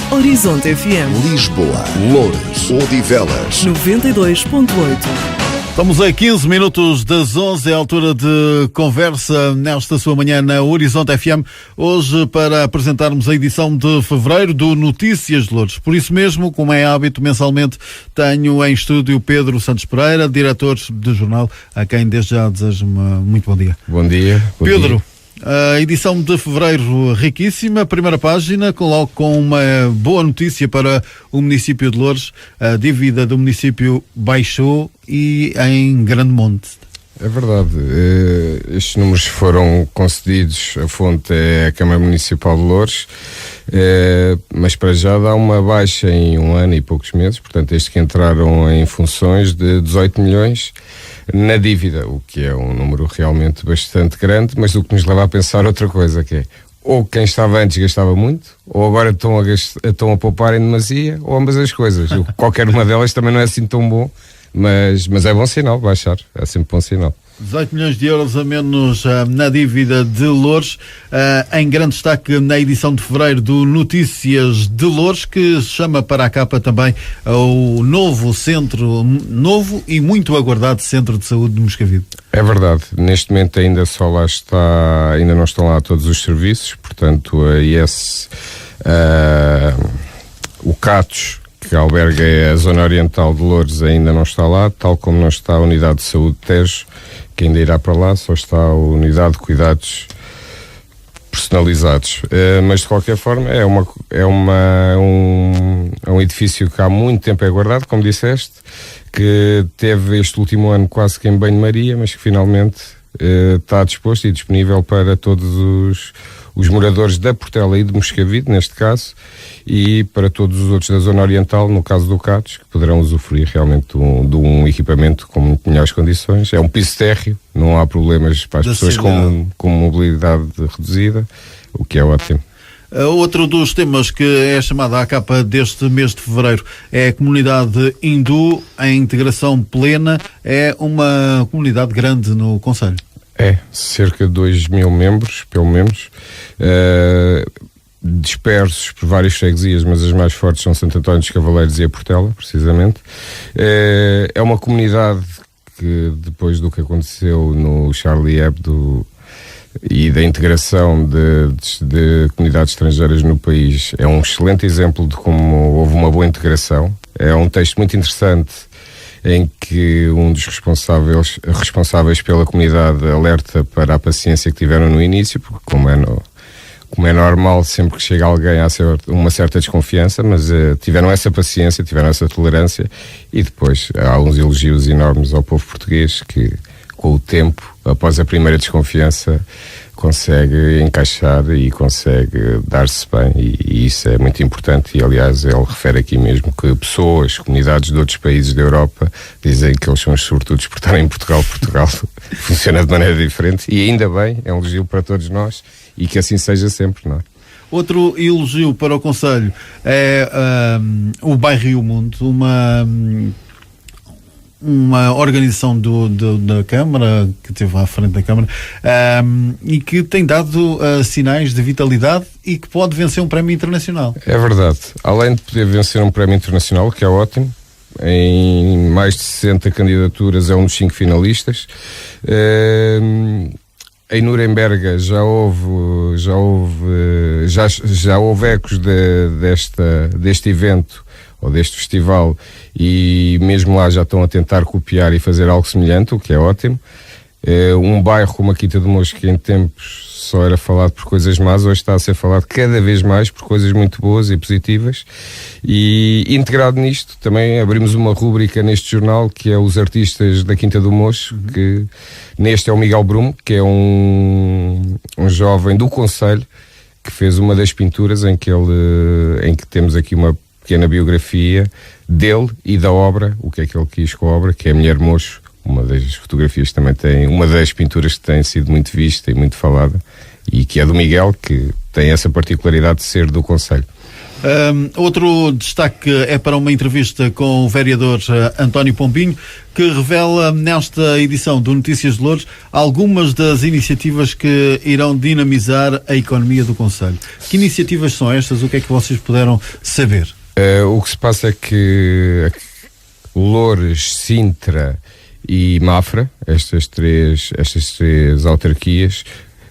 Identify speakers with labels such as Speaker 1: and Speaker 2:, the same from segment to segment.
Speaker 1: Horizonte FM.
Speaker 2: Lisboa, Loures, Odivelas.
Speaker 1: 92.8.
Speaker 3: Estamos a 15 minutos das 11, é a altura de conversa nesta sua manhã na Horizonte FM, hoje para apresentarmos a edição de fevereiro do Notícias de Loures. Por isso mesmo, como é hábito, mensalmente tenho em estúdio Pedro Santos Pereira, diretor do jornal, a quem desde já desejo muito bom dia.
Speaker 4: Bom dia.
Speaker 3: Pedro, a edição de fevereiro riquíssima, primeira página, logo com uma boa notícia para o município de Loures. A dívida do município baixou e em grande monte.
Speaker 4: É verdade. Estes números foram concedidos, a fonte é a Câmara Municipal de Loures, mas para já dá uma baixa em um ano e poucos meses, portanto, desde que entraram em funções, de 18 milhões na dívida, o que é um número realmente bastante grande, mas o que nos leva a pensar outra coisa, que é, ou quem estava antes gastava muito, ou agora estão a poupar em demasia, ou ambas as coisas. Qualquer uma delas também não é assim tão bom, mas é bom sinal baixar, é sempre bom sinal.
Speaker 3: 18 milhões de euros a menos na dívida de Loures, em grande destaque na edição de fevereiro do Notícias de Loures, que chama para a capa também o novo e muito aguardado Centro de Saúde de Moscavide. É
Speaker 4: verdade, neste momento ainda não estão lá todos os serviços, portanto a IS, o CATOS, que alberga a zona oriental de Loures, ainda não está lá, tal como não está a unidade de saúde de Tejo, que ainda irá para lá, só está a unidade de cuidados personalizados. Mas de qualquer forma é um edifício que há muito tempo é guardado, como disseste, que teve este último ano quase que em banho-maria, mas que finalmente está disposto e disponível para todos os moradores da Portela e de Moscavide, neste caso, e para todos os outros da zona oriental, no caso do CATOS, que poderão usufruir realmente de um equipamento com muito melhores condições. É um piso térreo, não há problemas para as pessoas com mobilidade reduzida, o que é ótimo.
Speaker 3: Outro dos temas que é chamado à capa deste mês de fevereiro é a comunidade hindu. A integração plena é uma comunidade grande no concelho.
Speaker 4: É, cerca de 2 mil membros, pelo menos, dispersos por várias freguesias, mas as mais fortes são Santo António dos Cavaleiros e a Portela, precisamente. É uma comunidade que, depois do que aconteceu no Charlie Hebdo e da integração de comunidades estrangeiras no país, é um excelente exemplo de como houve uma boa integração. É um texto muito interessante em que um dos responsáveis pela comunidade alerta para a paciência que tiveram no início, porque como é normal, sempre que chega alguém há uma certa desconfiança, mas tiveram essa paciência, tiveram essa tolerância, e depois há uns elogios enormes ao povo português que, com o tempo, após a primeira desconfiança, consegue encaixar e consegue dar-se bem, e isso é muito importante. E aliás ele refere aqui mesmo que comunidades de outros países da Europa dizem que eles são os sortudos por estarem em Portugal. Portugal funciona de maneira diferente, e ainda bem, é um elogio para todos nós, e que assim seja sempre, não é?
Speaker 3: Outro elogio para o concelho é o Bairro e o Mundo, uma organização da Câmara, que esteve à frente da Câmara, e que tem dado sinais de vitalidade e que pode vencer um prémio internacional. É verdade.
Speaker 4: Além de poder vencer um prémio internacional, que é ótimo, em mais de 60 candidaturas é um dos 5 finalistas. Em Nuremberg já houve ecos deste evento ou deste festival, e mesmo lá já estão a tentar copiar e fazer algo semelhante, o que é ótimo. Um bairro como a Quinta do Mocho, que em tempos só era falado por coisas más, hoje está a ser falado cada vez mais por coisas muito boas e positivas. E integrado nisto, também abrimos uma rúbrica neste jornal, que é os artistas da Quinta do Mocho, que neste é o Miguel Brumo, que é um jovem do concelho, que fez uma das pinturas em que temos aqui uma pequena biografia dele e da obra, o que é que ele quis com a obra, que é a Mulher Mocho. Uma das fotografias também tem, uma das pinturas que tem sido muito vista e muito falada, e que é do Miguel, que tem essa particularidade de ser do concelho.
Speaker 3: Outro destaque é para uma entrevista com o vereador António Pombinho, que revela nesta edição do Notícias de Loures algumas das iniciativas que irão dinamizar a economia do concelho. Que iniciativas são estas? O que é que vocês puderam saber?
Speaker 4: O que se passa é que Loures, Sintra e Mafra, estas três autarquias,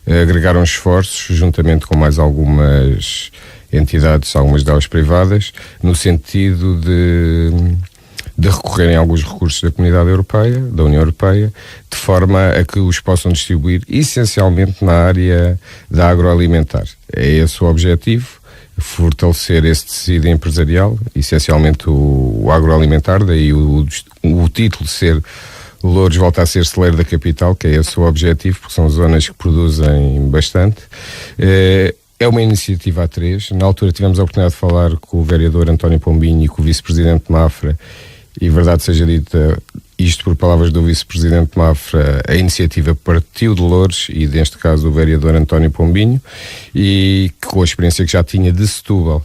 Speaker 4: agregaram esforços juntamente com mais algumas entidades, algumas delas privadas, no sentido de recorrerem a alguns recursos da Comunidade Europeia, da União Europeia, de forma a que os possam distribuir essencialmente na área da agroalimentar. É esse o objetivo, fortalecer esse tecido empresarial, essencialmente o agroalimentar, daí o título de ser Loures volta a ser celeiro da capital, que é esse o objetivo, porque são zonas que produzem bastante. É uma iniciativa a três. Na altura tivemos a oportunidade de falar com o vereador António Pombinho e com o vice-presidente Mafra, e verdade seja dita, isto por palavras do vice-presidente Mafra, a iniciativa partiu de Loures e neste caso o vereador António Pombinho, e que com a experiência que já tinha de Setúbal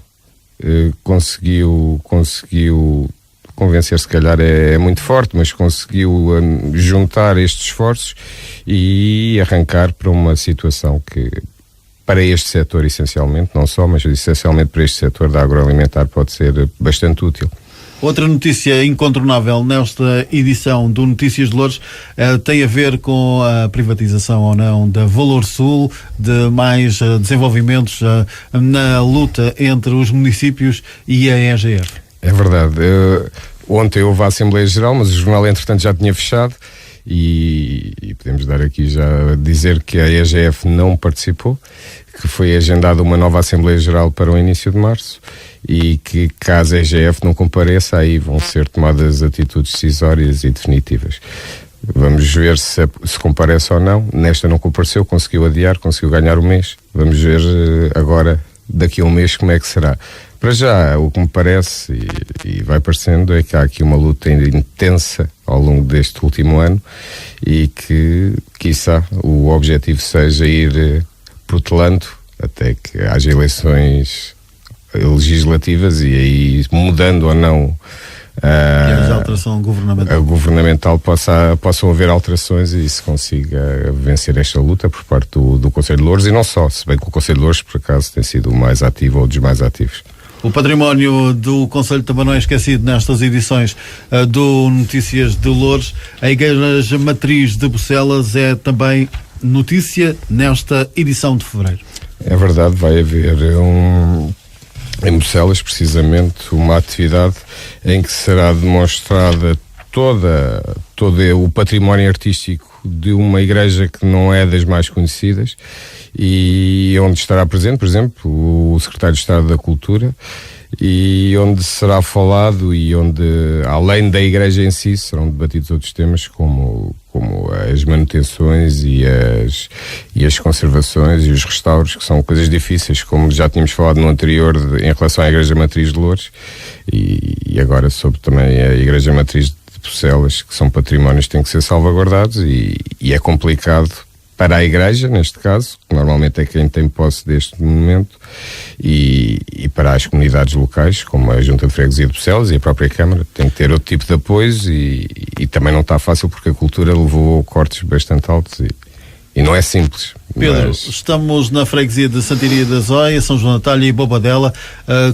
Speaker 4: conseguiu convencer, se calhar é muito forte, mas conseguiu juntar estes esforços e arrancar para uma situação que, para este setor essencialmente, não só, mas essencialmente para este setor da agroalimentar, pode ser bastante útil.
Speaker 3: Outra notícia incontornável nesta edição do Notícias de Loures tem a ver com a privatização ou não da Valor Sul, de mais desenvolvimentos na luta entre os municípios e a EGF.
Speaker 4: É verdade. Ontem houve a Assembleia Geral, mas o jornal entretanto já tinha fechado e podemos dar aqui já dizer que a EGF não participou, que foi agendada uma nova Assembleia Geral para o início de março e que, caso a EGF não compareça, aí vão ser tomadas atitudes decisórias e definitivas. Vamos ver se comparece ou não. Nesta não compareceu, conseguiu adiar, conseguiu ganhar o mês. Vamos ver agora, daqui a um mês, como é que será. Para já, o que me parece, e vai parecendo, é que há aqui uma luta intensa ao longo deste último ano e que, quiçá, o objetivo seja ir protelando até que haja eleições legislativas e aí, mudando ou não
Speaker 3: a alteração governamental.
Speaker 4: A governamental possam haver alterações e se consiga vencer esta luta por parte do Concelho de Loures, e não só, se bem que o Concelho de Loures, por acaso, tem sido o mais ativo ou dos mais ativos.
Speaker 3: O património do Concelho também não é esquecido nestas edições do Notícias de Loures. A Igreja Matriz de Bucelas é também notícia nesta edição de fevereiro. É
Speaker 4: verdade, vai haver em Bucelas, precisamente, uma atividade em que será demonstrada todo o património artístico de uma igreja que não é das mais conhecidas e onde estará presente, por exemplo, o Secretário de Estado da Cultura, e onde será falado e onde, além da igreja em si, serão debatidos outros temas como as manutenções e as conservações e os restauros, que são coisas difíceis, como já tínhamos falado no anterior em relação à Igreja Matriz de Loures e agora sobre também a Igreja Matriz de Bucelas, que são patrimónios que têm que ser salvaguardados e é complicado para a Igreja, neste caso, que normalmente é quem tem posse deste monumento, e para as comunidades locais, como a Junta de Freguesia de Bucelas e a própria Câmara, tem que ter outro tipo de apoios e também não está fácil porque a cultura levou cortes bastante altos e não é simples.
Speaker 3: Pedro, estamos na freguesia de Santiria da Zóia, São João da Talha e Bobadela.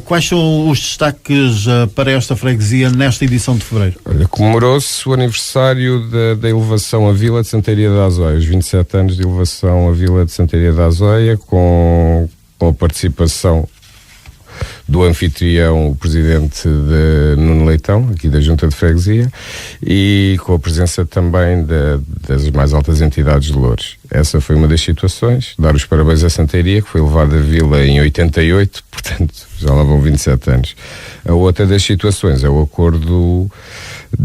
Speaker 3: Quais são os destaques para esta freguesia nesta edição de fevereiro?
Speaker 4: Olha, comemorou-se o aniversário da elevação à Vila de Santiria da Zóia, os 27 anos de elevação à Vila de Santiria da Zóia, com a participação do anfitrião, o presidente Nuno Leitão, aqui da Junta de Freguesia, e com a presença também das mais altas entidades de Loures. Essa foi uma das situações. Dar os parabéns a Santiria, que foi levada a Vila em 88, portanto já lá vão 27 anos. A outra das situações é o acordo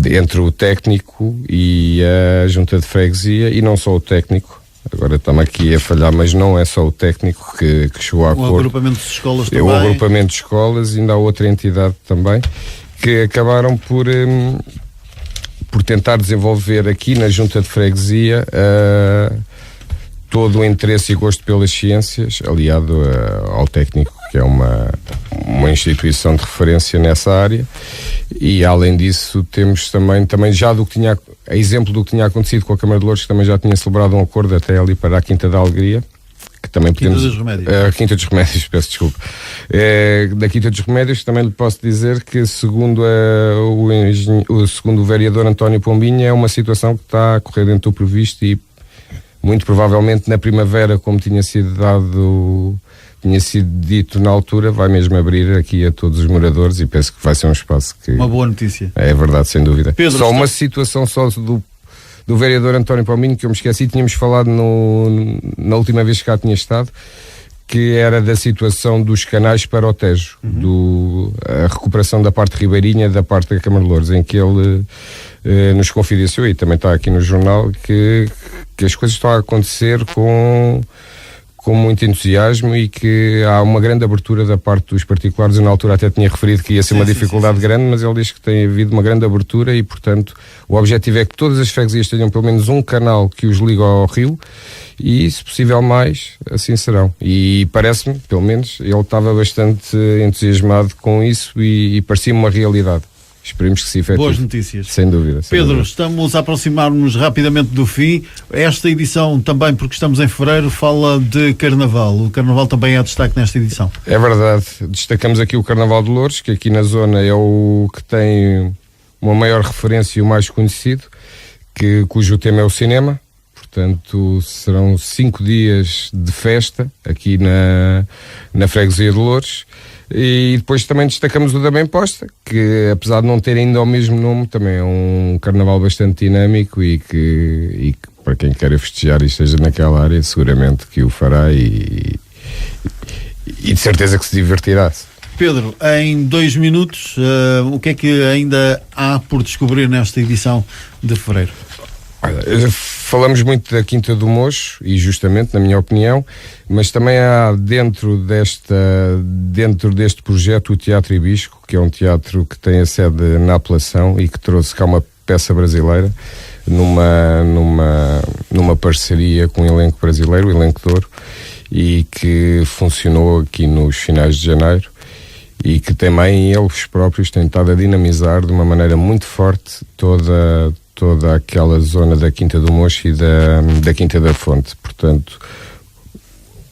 Speaker 4: entre o técnico e a Junta de Freguesia, e não só o técnico. Agora estamos aqui a falhar, mas não é só o técnico que chegou a acordo.
Speaker 3: O agrupamento de escolas também.
Speaker 4: O agrupamento de escolas, ainda há outra entidade também, que acabaram por tentar desenvolver aqui na Junta de Freguesia todo o interesse e gosto pelas ciências, aliado ao técnico, que é uma instituição de referência nessa área. E além disso temos também já do que tinha, a exemplo do que tinha acontecido com a Câmara de Loures, que também já tinha celebrado um acordo até ali para a Quinta da Alegria, que também
Speaker 3: Quinta dos Remédios.
Speaker 4: Quinta dos Remédios, peço desculpa. Da Quinta dos Remédios também lhe posso dizer que segundo o vereador António Pombinha, é uma situação que está a correr dentro do previsto e muito provavelmente na primavera, como tinha sido dito na altura, vai mesmo abrir aqui a todos os moradores e penso que vai ser um espaço que...
Speaker 3: Uma boa notícia.
Speaker 4: É verdade, sem dúvida.
Speaker 3: Pedro,
Speaker 4: só uma situação do vereador António Palminho que eu me esqueci, tínhamos falado na última vez que cá tinha estado, que era da situação dos canais para o Tejo, a recuperação da parte ribeirinha, da parte da Câmara de Loures, em que ele nos confidenciou, e também está aqui no jornal, que as coisas estão a acontecer com muito entusiasmo e que há uma grande abertura da parte dos particulares. Eu na altura até tinha referido que ia ser uma dificuldade grande, mas ele diz que tem havido uma grande abertura e, portanto, o objetivo é que todas as freguesias tenham pelo menos um canal que os liga ao rio e, se possível mais, assim serão. E parece-me, pelo menos, ele estava bastante entusiasmado com isso e parecia-me uma realidade. Esperemos que se efetive.
Speaker 3: Boas notícias.
Speaker 4: Sem dúvida.
Speaker 3: Pedro, estamos a aproximar-nos rapidamente do fim. Esta edição também, porque estamos em fevereiro, fala de Carnaval. O Carnaval também é destaque nesta edição. É
Speaker 4: verdade. Destacamos aqui o Carnaval de Loures, que aqui na zona é o que tem uma maior referência e o mais conhecido, cujo tema é o cinema. Portanto, serão 5 dias de festa aqui na freguesia de Loures. E depois também destacamos o da Bem Posta, que apesar de não ter ainda o mesmo nome, também é um carnaval bastante dinâmico e que para quem queira festejar e esteja naquela área, seguramente que o fará e de certeza que se divertirá.
Speaker 3: Pedro, em 2 minutos, o que é que ainda há por descobrir nesta edição de fevereiro?
Speaker 4: Falamos muito da Quinta do Mocho e justamente, na minha opinião, mas também há dentro deste projeto o Teatro Ibisco, que é um teatro que tem a sede na Apelação e que trouxe cá uma peça brasileira numa parceria com o elenco brasileiro, o elenco de Ouro, e que funcionou aqui nos finais de janeiro e que também eles próprios têm estado a dinamizar de uma maneira muito forte toda aquela zona da Quinta do Mocho e da Quinta da Fonte. Portanto,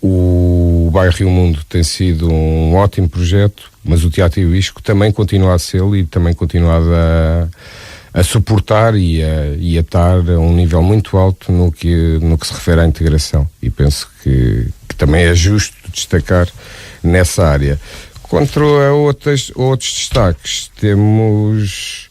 Speaker 4: o Bairro Rio Mundo tem sido um ótimo projeto, mas o Teatro Ibisco também continua a ser e também continua a suportar e a estar a um nível muito alto no que se refere à integração. E penso que também é justo destacar nessa área. Quanto a outros destaques, temos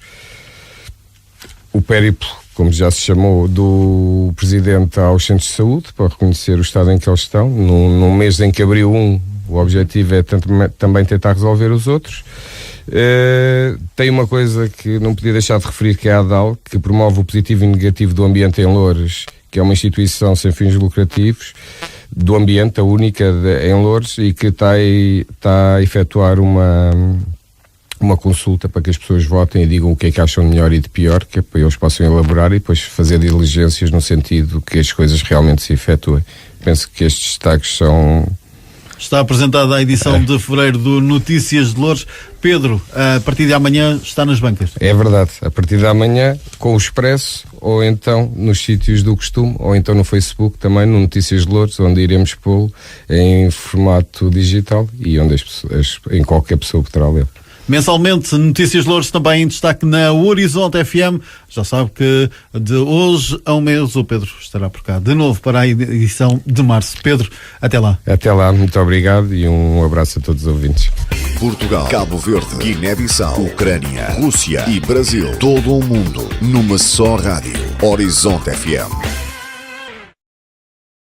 Speaker 4: o périplo, como já se chamou, do Presidente aos centros de saúde, para reconhecer o estado em que eles estão. No mês em que abriu o objetivo é também tentar resolver os outros. Tem uma coisa que não podia deixar de referir, que é a ADAL, que promove o positivo e negativo do ambiente em Loures, que é uma instituição sem fins lucrativos do ambiente, a única em Loures, e que está a efetuar uma consulta para que as pessoas votem e digam o que é que acham de melhor e de pior, que é para eles possam elaborar e depois fazer diligências no sentido que as coisas realmente se efetuem. Penso que estes destaques são...
Speaker 3: Está apresentada a edição de fevereiro do Notícias de Loures. Pedro, a partir de amanhã está nas bancas.
Speaker 4: É verdade, a partir de amanhã com o Expresso, ou então nos sítios do costume, ou então no Facebook também, no Notícias de Loures, onde iremos pô-lo em formato digital e onde em qualquer pessoa poderá ler.
Speaker 3: Mensalmente, Notícias de Loures também em destaque na Horizonte FM. Já sabe que de hoje a um mês o Pedro estará por cá de novo para a edição de março. Pedro, até lá.
Speaker 4: Até lá, muito obrigado e um abraço a todos os ouvintes.
Speaker 2: Portugal, Cabo Verde, Guiné-Bissau, Ucrânia, Rússia e Brasil. Todo o mundo numa só rádio. Horizonte FM.